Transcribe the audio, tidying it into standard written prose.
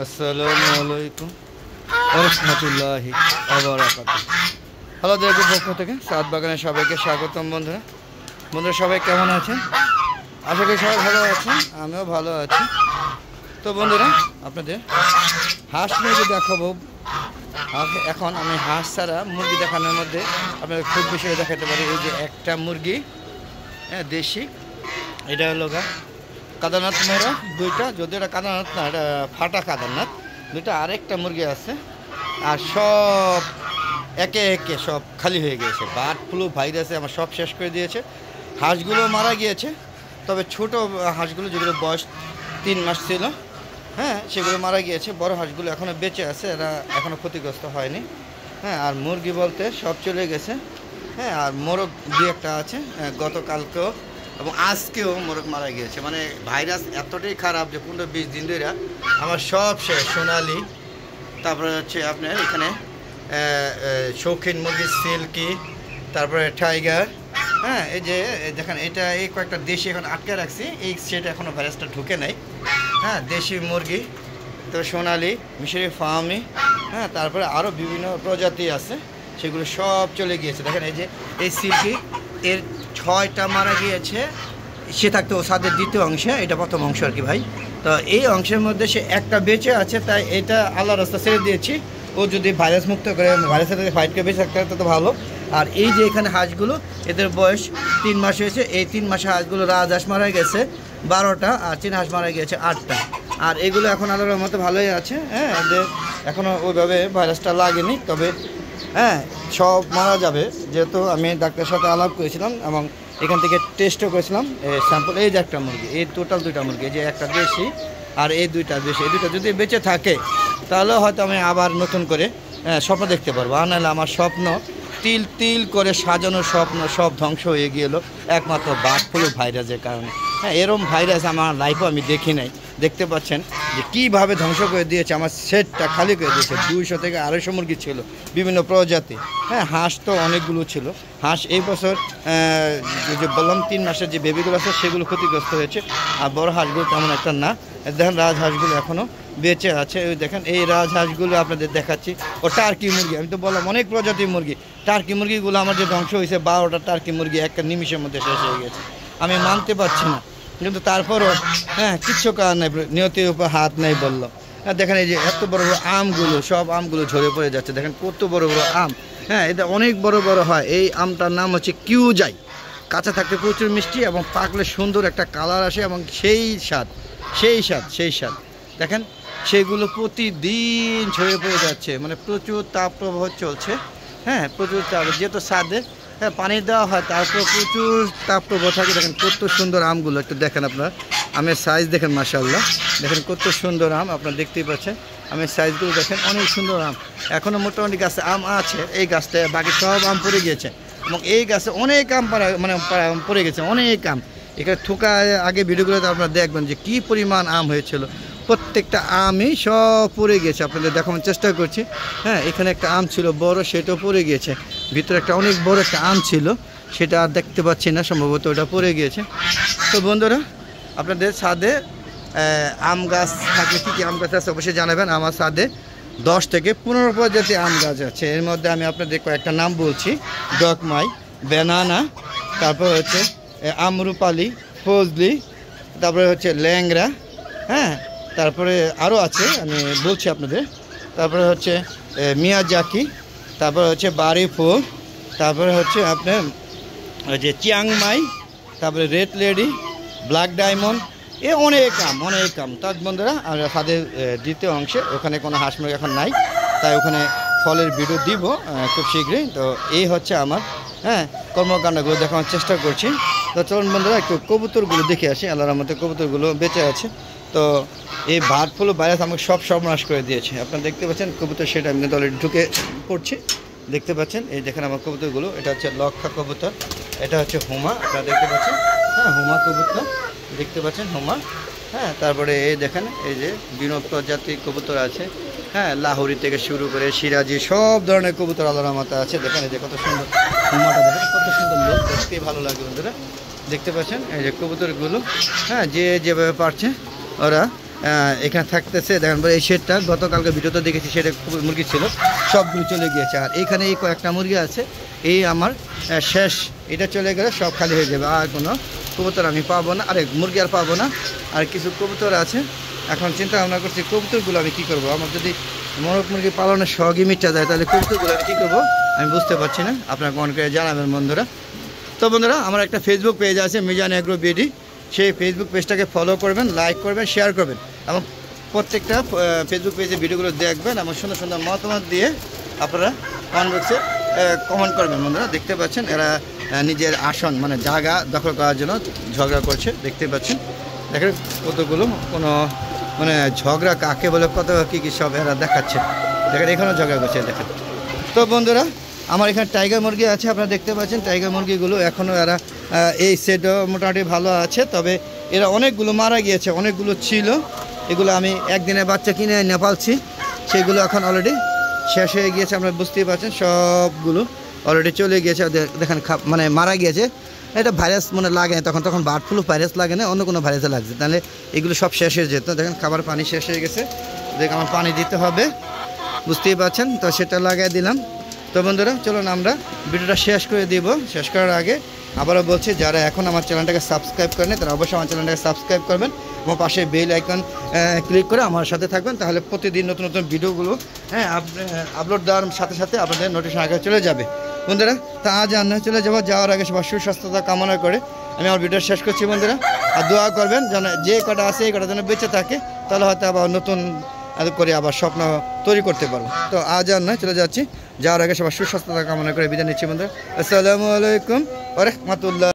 আসসালামু আলাইকুম ওয়া রাহমাতুল্লাহি ওয়া বারাকাতুহু। হ্যালো দেবের পক্ষ থেকে সাত বাগানের সবাইকে স্বাগতম। বন্ধুরা সবাই কেমন আছেন? আশা করি সবাই ভালো আছেন, আমিও ভালো আছি। তো বন্ধুরা আপনাদের হাঁস মুরগি দেখাবো। এখন আমি হাঁস ছাড়া মুরগি দেখানোর মধ্যে আপনাদের খুব বেশি দেখাতে পারি। এই যে একটা মুরগি, হ্যাঁ দেশি, এটা হলো কাদারনাথ মোড়া দুইটা, যদি এটা কাদারনাথ না, এটা ফাটা কাদারনাথ দুইটা। আরেকটা মুরগি আছে, আর সব একে একে সব খালি হয়ে গিয়েছে। বার্ড ফ্লু ভাইরাসে আমার সব শেষ করে দিয়েছে। হাঁসগুলো মারা গিয়েছে, তবে ছোট হাঁসগুলো যেগুলো বয়স 3 মাস ছিল, হ্যাঁ সেগুলো মারা গিয়েছে। বড় হাঁসগুলো এখনও বেঁচে আছে, এরা এখনও ক্ষতিগ্রস্ত হয়নি। হ্যাঁ, আর মুরগি বলতে সব চলে গেছে। হ্যাঁ, আর মোরগ দু একটা আছে, গতকালকেও এবং আজকেও মোরগ মারা গিয়েছে। মানে ভাইরাস এতটাই খারাপ যে 15-20 দিন ধরে আমার সব শেষ। সোনালি, তারপরে হচ্ছে আপনার এখানে শৌখিন মুরগি সিল্কি, তারপরে টাইগার। হ্যাঁ, এই যে দেখেন, এটা এই কয়েকটা দেশি এখন আটকে রাখছি, এই সেটা এখনও ভাইরাসটা ঢুকে নাই। হ্যাঁ, দেশি মুরগি, তো সোনালি, মিশরি ফার্মি, হ্যাঁ তারপরে আরও বিভিন্ন প্রজাতি আছে, সেগুলো সব চলে গিয়েছে। দেখেন এই যে এই সিল্কি, এর 6টা মারা গিয়েছে। সে থাকতো সাদের দ্বিতীয় অংশে, এটা প্রথম অংশ আর কি ভাই। তো এই অংশের মধ্যে সে একটা বেঁচে আছে, তাই এটা আল্লাহর রাস্তা ছেড়ে দিয়েছি। ও যদি ভাইরাস মুক্ত করে, ভাইরাসের থেকে ফাইট করে বেঁচে থাকতে তো ভালো। আর এই যে এখানে হাঁসগুলো, এদের বয়স 3 মাস হয়েছে। এই 3 মাসে হাঁসগুলো রাজহাঁস মারা গেছে 12টা, আর চীন হাঁস মারা গিয়েছে 8টা। আর এগুলো এখন আল্লাহর মতো ভালোই আছে। হ্যাঁ, এদের এখনও ওইভাবে ভাইরাসটা লাগেনি, তবে হ্যাঁ সব মারা যাবে, যেহেতু আমি ডাক্তারের সাথে আলাপ করেছিলাম এবং এখান থেকে টেস্টও করেছিলাম স্যাম্পল। এই যে একটা মুরগি, এই টোটাল 2টা মুরগি, যে একটা দেশি আর এই 2টা দেশি, এই 2টা যদি বেঁচে থাকে তাহলে হয়তো আমি আবার নতুন করে স্বপ্ন দেখতে পারবো। আর নাহলে আমার স্বপ্ন তিল তিল করে সাজানো স্বপ্ন সব ধ্বংস হয়ে গেল একমাত্র বার্ড ফ্লু ভাইরাসের কারণে। হ্যাঁ, এরকম ভাইরাস আমার লাইফেও আমি দেখি নাই। দেখতে পাচ্ছেন যে কীভাবে ধ্বংস করে দিয়েছে, আমার সেটটা খালি করে দিয়েছে। 200 থেকে 250 মুরগি ছিল, বিভিন্ন প্রজাতি। হ্যাঁ, হাঁস তো অনেকগুলো ছিল। হাঁস এই বছর যে বললাম 3 মাসের যে বেবিগুলো আছে সেগুলো ক্ষতিগ্রস্ত হয়েছে, আর বড় হাঁসগুলো তেমন একটা না। দেখেন রাজহাঁসগুলো এখনও বেঁচে আছে। ওই দেখেন এই রাজহাঁসগুলো আপনাদের দেখাচ্ছি। ও টার্কি মুরগি, আমি তো বললাম অনেক প্রজাতির মুরগি। টার্কি মুরগিগুলো আমার যে ধ্বংস হয়েছে, 12টা টার্কি মুরগি একটা নিমিষের মধ্যে শেষ হয়ে গেছে। আমি মানতে পারছি না, কিন্তু তারপরও হ্যাঁ কিচ্ছু কারণ নেই, নিয়তির উপর হাত নেই বললো। হ্যাঁ, দেখেন এই যে এত বড় বড় আমগুলো, সব আমগুলো ঝরে পড়ে যাচ্ছে। দেখেন কত বড় বড় আম। হ্যাঁ, এটা অনেক বড় বড় হয়। এই আমটার নাম হচ্ছে কিউজাই। কাঁচা থাকতে প্রচুর মিষ্টি এবং পাকলে সুন্দর একটা কালার আসে এবং সেই স্বাদ। দেখেন সেগুলো প্রতিদিন ঝরে পড়ে যাচ্ছে, মানে প্রচুর তাপপ্রবাহ চলছে। হ্যাঁ, প্রচুর তাপ, যেহেতু ছাদে হ্যাঁ পানি দেওয়া হয়, তারপর প্রচুর তাপপ্রবাহ থাকে। দেখেন কত সুন্দর আমগুলো, একটু দেখেন আপনার আমের সাইজ দেখেন, মাশাআল্লাহ। দেখেন কত সুন্দর আম, আপনারা দেখতেই পাচ্ছেন। আমের সাইজগুলো দেখেন, অনেক সুন্দর আম। এখনও মোটামুটি গাছে আম আছে, এই গাছটায় বাকি সব আম পড়ে গিয়েছে এবং এই গাছে অনেক আম পড়ে গেছে, অনেক আম। এখানে থোকা আগে ভিডিওগুলোতে আপনারা দেখবেন যে কী পরিমাণ আম হয়েছিল। প্রত্যেকটা আমই সব পড়ে গেছে, আপনাদের দেখানোর চেষ্টা করছি। হ্যাঁ, এখানে একটা আম ছিল বড়, সেটাও পড়ে গিয়েছে। ভিতরে একটা অনেক বড় একটা আম ছিল, সেটা আর দেখতে পাচ্ছি না, সম্ভবত ওটা পড়ে গিয়েছে। তো বন্ধুরা আপনাদের ছাদে আম গাছ থাকলে কী কী আম গাছ আছে অবশ্যই জানাবেন। আমার ছাদে 10 থেকে 15 প্রজাতির আম গাছ আছে। এর মধ্যে আমি আপনাদের কয়েকটা নাম বলছি: ডকমাই, ব্যানানা, তারপর হচ্ছে আমরুপালি, ফজলি, তারপরে হচ্ছে ল্যাংড়া। হ্যাঁ, তারপরে আরও আছে, আমি বলছি আপনাদের। তারপরে হচ্ছে মিয়াজাকি, তারপরে হচ্ছে বাড়ি ফুল, তারপরে হচ্ছে আপনার ওই যে চিয়াংমাই, তারপরে রেড লেডি, ব্ল্যাক ডায়মন্ড। অনেক আম। তার বন্ধুরা আর তাদের দ্বিতীয় অংশে ওখানে কোনো হাঁস মুরগি এখন নাই, তাই ওখানে ফলের ভিডিও দিব খুব শীঘ্রই। তো এই হচ্ছে আমার কর্মকাণ্ডগুলো দেখানোর চেষ্টা করছি। তো চলুন বন্ধুরা একটু কবুতরগুলো দেখে আসি। আল্লাহর রহমতে কবুতরগুলো বেঁচে আছে। তো এই বার্ড ফ্লু ভাইরাস আমাকে সব সর্বনাশ করে দিয়েছে। আপনারা দেখতে পাচ্ছেন কবুতর, সেটা আমি কিন্তু অলরেডি ঢুকে পড়ছি। দেখতে পাচ্ছেন এই দেখেন আমার কবুতরগুলো। এটা হচ্ছে লক্ষা কবুতর, এটা হচ্ছে হুমা, আপনারা দেখতে পাচ্ছেন। হ্যাঁ, হুমা কবুতর দেখতে পাচ্ছেন, হুমা। হ্যাঁ, তারপরে এই দেখেন এই যে বিভিন্ন প্রজাতির কবুতর আছে। হ্যাঁ, লাহোরি থেকে শুরু করে সিরাজি, সব ধরনের কবুতর আল্লাহর রহমতে আছে। দেখেন এই যে কত সুন্দর হুমাটা, দেখেন কত সুন্দর লোক, দেখতেই ভালো লাগে বন্ধুরা। দেখতে পাচ্ছেন এই যে কবুতরগুলো। হ্যাঁ, যে যেভাবে পারছে ওরা এখানে থাকতেছে। দেখেন এই শেডটা গতকালকে ভিডিওতে দেখেছি, সেটা মুরগি ছিল, সবগুলো চলে গিয়েছে। আর এইখানে এই কয়েকটা মুরগি আছে, এই আমার শেষ, এটা চলে গেলে সব খালি হয়ে যাবে, আর কোনো কবুতর আমি পাবো না, আরে মুরগি আর পাবো না। আর কিছু কবুতর আছে, এখন চিন্তা ভাবনা করছি কবুতরগুলো আমি কী করবো। আমার যদি মোরগ মুরগি পালনের শখই মিটা যায়, তাহলে কবুতরগুলো আমি কী করবো আমি বুঝতে পারছি না। আপনারা কমেন্ট করে জানাবেন বন্ধুরা। তো বন্ধুরা, আমার একটা ফেসবুক পেজ আছে মিজান এগ্রো বিডি, সেই ফেসবুক পেজটাকে ফলো করবেন, লাইক করবেন, শেয়ার করবেন এবং প্রত্যেকটা ফেসবুক পেজে ভিডিওগুলো দেখবেন এবং সুন্দর সুন্দর মতামত দিয়ে আপনারা কমেন্ট বক্সে কমেন্ট করবেন। বন্ধুরা দেখতে পাচ্ছেন এরা নিজের আসন মানে জায়গা দখল করার জন্য ঝগড়া করছে, দেখতে পাচ্ছেন। দেখেন কতগুলো কোনো মানে ঝগড়া কাকে বলে, কত কী কী সব এরা দেখাচ্ছে। দেখেন এখানেও ঝগড়া করছে, দেখেন। তো বন্ধুরা, আমার এখানে টাইগার মুরগি আছে, আপনারা দেখতে পাচ্ছেন টাইগার মুরগিগুলো এখনও এরা এই সেটও মোটামুটি ভালো আছে, তবে এরা অনেকগুলো মারা গিয়েছে, অনেকগুলো ছিল। এগুলো আমি একদিনের বাচ্চা কিনে এনে পালছি, সেগুলো এখন অলরেডি শেষ হয়ে গিয়েছে। আপনারা বুঝতেই পারছেন সবগুলো অলরেডি চলে গিয়েছে। দেখেন মানে মারা গিয়েছে। এটা ভাইরাস মনে লাগে না, তখন বার্ড ফ্লু ভাইরাস লাগে না, অন্য কোনো ভাইরাসে লাগছে, তাহলে এগুলো সব শেষ হয়ে যেত। দেখেন খাবার পানি শেষ হয়ে গেছে, দেখেন আমার পানি দিতে হবে, বুঝতেই পারছেন। তো সেটা লাগাই দিলাম। তো বন্ধুরা চলুন আমরা ভিডিওটা শেষ করে দিব। শেষ করার আগে আবারও বলছি, যারা এখন আমার চ্যানেলটাকে সাবস্ক্রাইব করেন তারা অবশ্যই আমার চ্যানেলটাকে সাবস্ক্রাইব করবেন এবং পাশে বেল আইকন ক্লিক করে আমার সাথে থাকবেন, তাহলে প্রতিদিন নতুন নতুন ভিডিওগুলো আপলোড দেওয়ার সাথে সাথে আপনাদের নোটিফিকেশন আগে চলে যাবে। বন্ধুরা, তা আজ রান্না চলে যাওয়ার আগে সবার সুস্বাস্থ্যতা কামনা করে আমি আমার ভিডিও শেষ করছি বন্ধুরা। আর দোয়া করবেন যেন যে কটা আছে এই কটা যেন বেঁচে থাকে, তাহলে হয়তো আবার নতুন করে আবার স্বপ্ন তৈরি করতে পারবো। তো আজ আর নয়, চলে যাচ্ছি। যাওয়ার আগে সবার সুস্বাস্থ্যতা কামনা করে বিদায় নিচ্ছি বন্ধুরা। আসসালামু আলাইকুম ওয়া রাহমাতুল্লাহ।